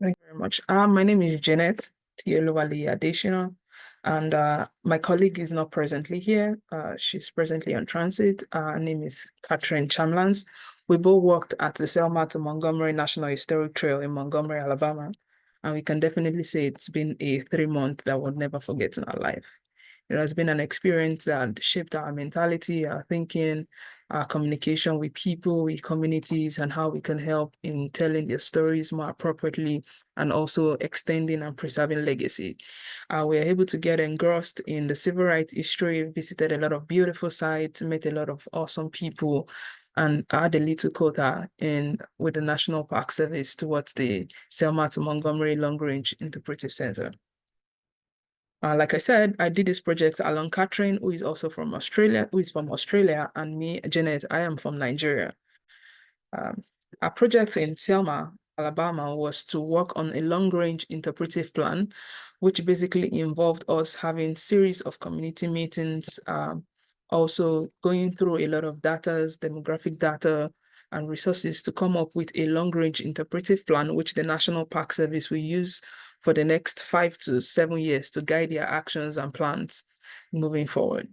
Thank you very much. My name is Janet Tielowali Adesina, and my colleague is not presently here. She's presently on transit. Her name is Katherine Chalmers. We both worked at the Selma to Montgomery National Historic Trail in Montgomery, Alabama, and we can definitely say it's been a 3 month that we'll never forget in our life. It has been an experience that shaped our mentality, our thinking, our communication with people, with communities, and how we can help in telling their stories more appropriately and also extending and preserving legacy. We were able to get engrossed in the civil rights history, visited a lot of beautiful sites, met a lot of awesome people, and had a little quota in with the National Park Service towards the Selma to Montgomery Long Range Interpretive Center. Like I said, I did this project along Katherine, who is also from Australia, and me, Janet, I am from Nigeria. Our project in Selma, Alabama, was to work on a long-range interpretive plan, which basically involved us having series of community meetings, also going through a lot of data, demographic data, and resources to come up with a long-range interpretive plan, which the National Park Service will use for the next 5 to 7 years to guide their actions and plans moving forward.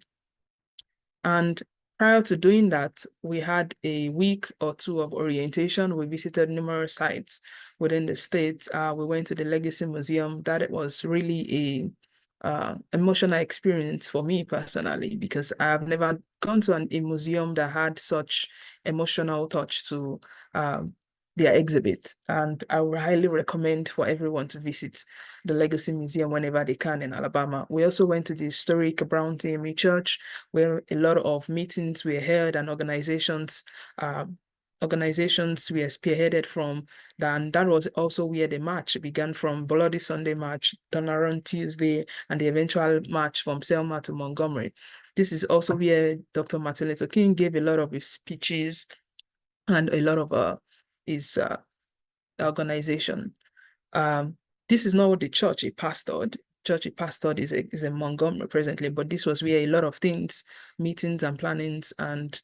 And prior to doing that, we had a week or two of orientation. We visited numerous sites within the state. We went to the Legacy Museum. That was really a emotional experience for me personally, because I have never gone to a museum that had such emotional touch to their exhibit. And I would highly recommend for everyone to visit the Legacy Museum whenever they can in Alabama. We also went to the historic Brown TME Church, where a lot of meetings were held and organizations were spearheaded from. And that was also where the march began from. Bloody Sunday March, Turnaround Tuesday, and the eventual march from Selma to Montgomery. This is also where Dr. Martin Luther King gave a lot of his speeches and a lot of his organization. This is not what the church he pastored. Church he pastored is in Montgomery presently, but this was where a lot of things, meetings and plannings and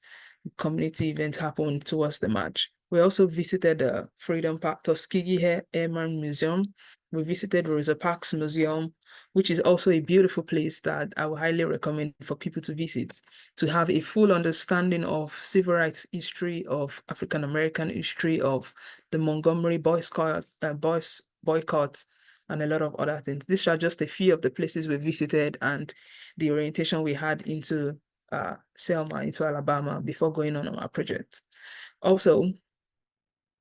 community events happened towards the march. We also visited the Freedom Park Tuskegee Airman Museum. We visited Rosa Parks Museum, which is also a beautiful place that I would highly recommend for people to visit, to have a full understanding of civil rights history, of African American history, of the Montgomery boycott, and a lot of other things. These are just a few of the places we visited and the orientation we had into Selma, into Alabama, before going on our project. Also,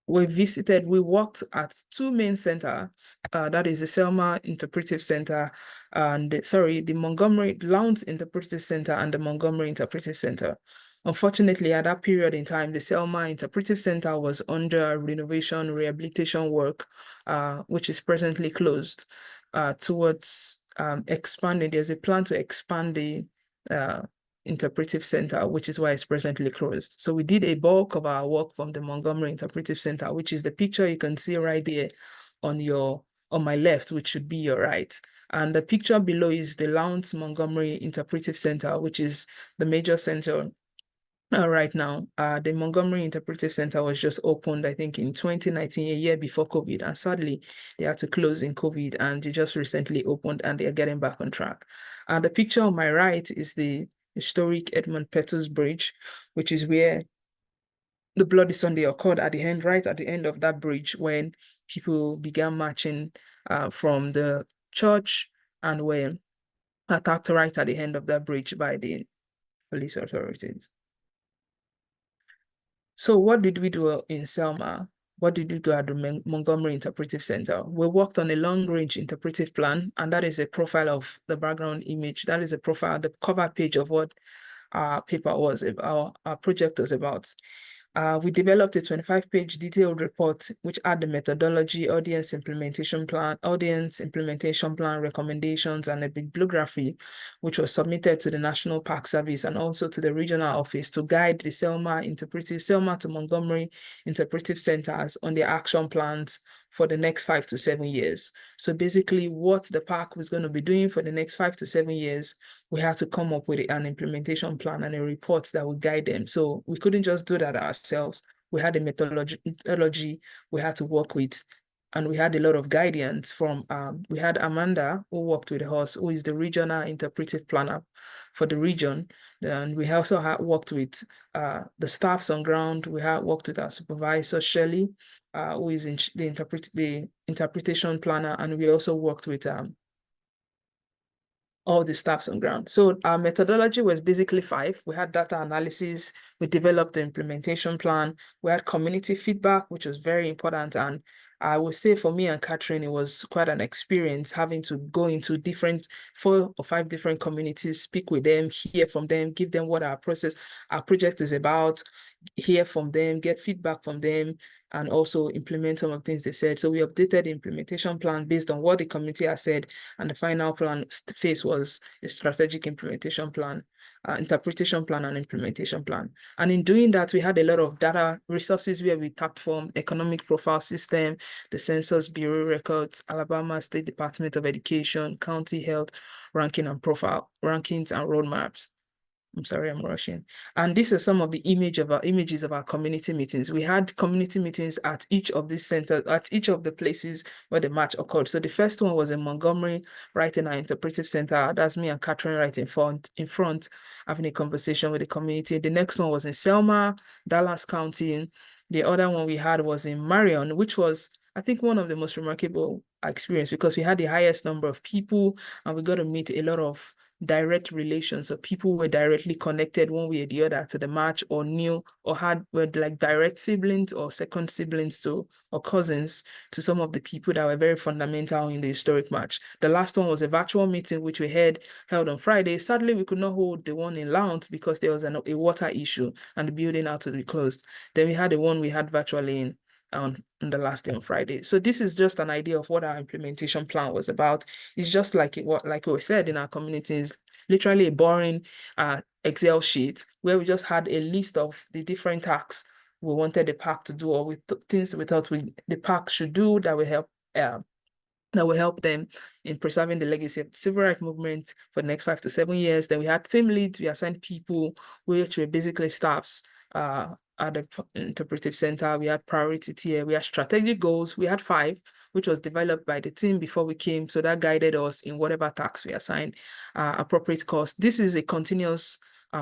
we worked at two main centers, that is the Selma Interpretive Center and the Montgomery Lowndes Interpretive Center and the Montgomery Interpretive Center. Unfortunately, at that period in time, the Selma Interpretive Center was under renovation, rehabilitation work, which is presently closed, towards expanding. There's a plan to expand the Interpretive Center, which is why it's presently closed. So we did a bulk of our work from the Montgomery Interpretive Center, which is the picture you can see right there on my left, which should be your right. And the picture below is the Lowndes Montgomery Interpretive Center, which is the major center right now. The Montgomery Interpretive Center was just opened, I think, in 2019, a year before COVID. And sadly, they had to close in COVID, and they just recently opened and they're getting back on track. And the picture on my right is the historic Edmund Pettus Bridge, which is where the Bloody Sunday occurred right at the end of that bridge, when people began marching from the church and were attacked right at the end of that bridge by the police authorities. So what did we do in Selma? What did we do at the Montgomery Interpretive Center? We worked on a long-range interpretive plan, and that is a profile of the background image. That is a profile, the cover page of what our paper was about, our project was about. We developed a 25-page detailed report, which had the methodology, audience implementation plan, recommendations, and a bibliography, which was submitted to the National Park Service and also to the regional office to guide the Selma to Montgomery Interpretive Centers on their action plans for the next 5 to 7 years. So basically what the park was going to be doing for the next 5 to 7 years, we had to come up with an implementation plan and a report that would guide them. So we couldn't just do that ourselves. We had a methodology we had to work with. and we had a lot of guidance from, we had Amanda who worked with us, who is the regional interpretive planner for the region. And we also worked with the staffs on ground. We had worked with our supervisor, Shelley, who is in the interpretation planner. And we also worked with all the staffs on ground. So our methodology was basically 5. We had data analysis, we developed the implementation plan, we had community feedback, which was very important. And I would say for me and Katherine, it was quite an experience having to go into 4 or 5 different communities, speak with them, hear from them, give them what our project is about, hear from them, get feedback from them, and also implement some of the things they said. So we updated the implementation plan based on what the community has said, and the final plan phase was a strategic implementation plan, interpretation plan, and implementation plan. And in doing that, we had a lot of data resources where we tapped from economic profile system, the Census Bureau records, Alabama State Department of Education, county health ranking and profile rankings and roadmaps. I'm sorry, I'm rushing. And these are some of the images of our community meetings. We had community meetings at each of these centers, at each of the places where the match occurred. So the first one was in Montgomery, right in our interpretive center. That's me and Katherine right in front, having a conversation with the community. The next one was in Selma, Dallas County. The other one we had was in Marion, which was, I think, one of the most remarkable experience because we had the highest number of people and we got to meet a lot of direct relations. So people were directly connected one way or the other to the match, or knew or were like direct siblings or second siblings to, or cousins to some of the people that were very fundamental in the historic match. The last one was a virtual meeting, which we held on Friday. Sadly, we could not hold the one in Lount because there was a water issue and the building had to be closed. Then we had the one we had virtually on the last day on Friday. So this is just an idea of what our implementation plan was about. It's just like like we said in our communities, literally a boring Excel sheet where we just had a list of the different tasks we wanted the park to do, or with things we thought the park should do that will help them in preserving the legacy of the civil rights movement for the next 5 to 7 years. Then we had team leads, we assigned people which were basically staffs at the interpretive center. We had priority tier, we had strategic goals, we had 5, which was developed by the team before we came. So that guided us in whatever tasks we assigned, appropriate cost. This is a continuous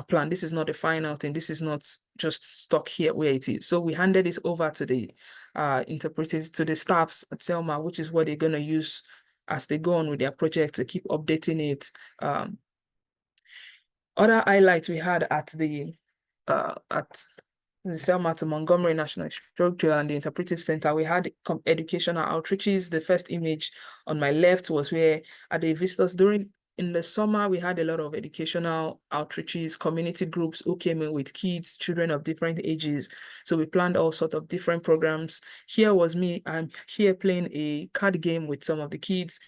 plan. This is not a final thing. This is not just stuck here where it is. So we handed this over to the to the staffs at Selma, which is what they're going to use as they go on with their project to keep updating it. Other highlights we had at the Selma to Montgomery National Historic Trail and the Interpretive Center, we had educational outreaches. The first image on my left was where at the visitors in the summer, we had a lot of educational outreaches, community groups who came in with kids, children of different ages. So we planned all sorts of different programs. Here was me, I'm here playing a card game with some of the kids.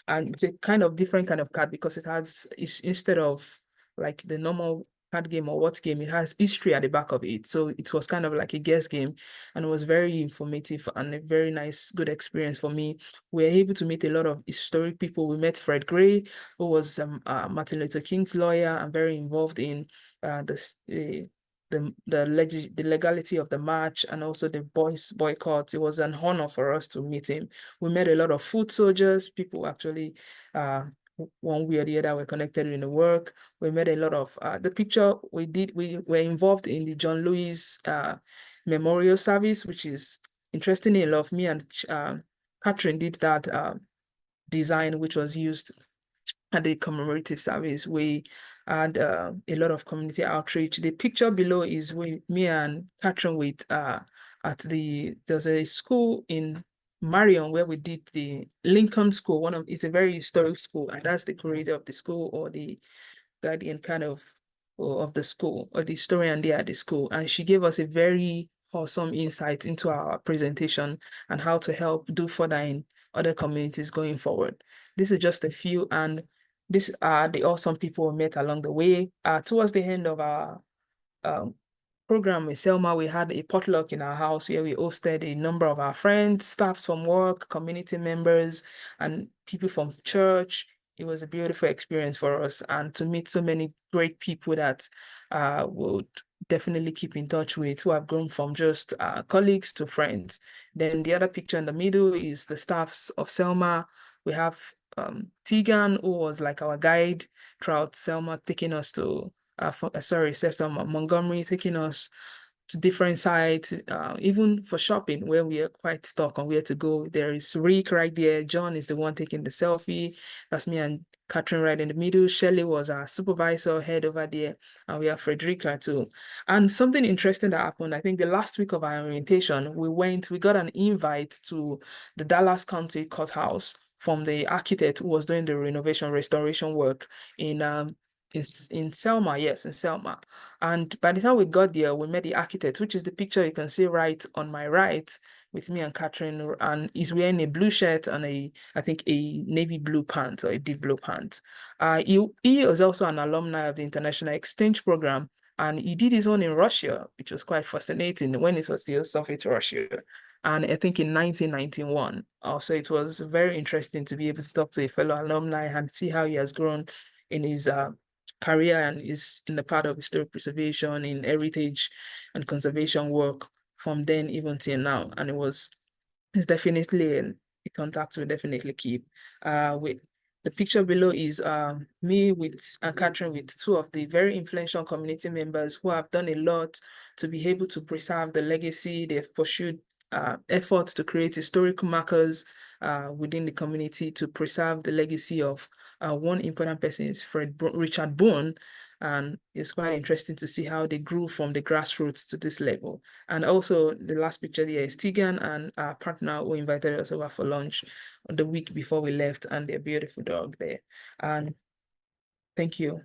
And it's a kind of different kind of card because it's instead of like the normal card game or what game, it has history at the back of it. So it was kind of like a guess game, and it was very informative and a very nice, good experience for me. We were able to meet a lot of historic people. We met Fred Gray, who was Martin Luther King's lawyer and very involved in the legality of the march and also the boys boycott. It was an honor for us to meet him. We met a lot of foot soldiers, people actually one way or the other were connected in the work. We met a lot of the picture we were involved in the John Lewis memorial service, which is interestingly enough, me and Katherine did that design, which was used at the commemorative service. We had a lot of community outreach. The picture below is me and Katherine with there's a school in Marion where we did the Lincoln School. It's a very historic school, and that's the curator of the school or the guardian kind of the school or the historian there at the school. And she gave us a very awesome insight into our presentation and how to help do further in other communities going forward. This is just a few, and these are the awesome people we met along the way. Towards the end of our program with Selma, we had a potluck in our house where we hosted a number of our friends, staffs from work, community members, and people from church. It was a beautiful experience for us, and to meet so many great people that would definitely keep in touch with, who have grown from just colleagues to friends. Then the other picture in the middle is the staffs of Selma. We have Tegan, who was like our guide throughout Selma, taking us to, Selma, Montgomery, taking us to different sites, even for shopping, where we are quite stuck on where to go. There is Rick right there. John is the one taking the selfie. That's me and Catherine right in the middle. Shelley was our supervisor head over there. And we have Frederica too. And something interesting that happened, I think the last week of our orientation, we got an invite to the Dallas County Courthouse from the architect who was doing the renovation restoration work in in Selma, yes, in Selma. And by the time we got there, we met the architect, which is the picture you can see right on my right with me and Catherine. And he's wearing a blue shirt and I think a navy blue pants or a deep blue pants. He was also an alumni of the International Exchange Program, and he did his own in Russia, which was quite fascinating when it was still Soviet Russia. And I think in 1991. Also, it was very interesting to be able to talk to a fellow alumni and see how he has grown in his career and is in the part of historic preservation, in heritage and conservation work from then even till now. And it's definitely a contact we definitely keep. With the picture below is me with and Catherine with two of the very influential community members who have done a lot to be able to preserve the legacy. They've pursued efforts to create historical markers within the community to preserve the legacy of one important person is Richard Boone. And it's quite interesting to see how they grew from the grassroots to this level. And also the last picture here is Tegan and our partner who invited us over for lunch the week before we left, and their beautiful dog there. And thank you.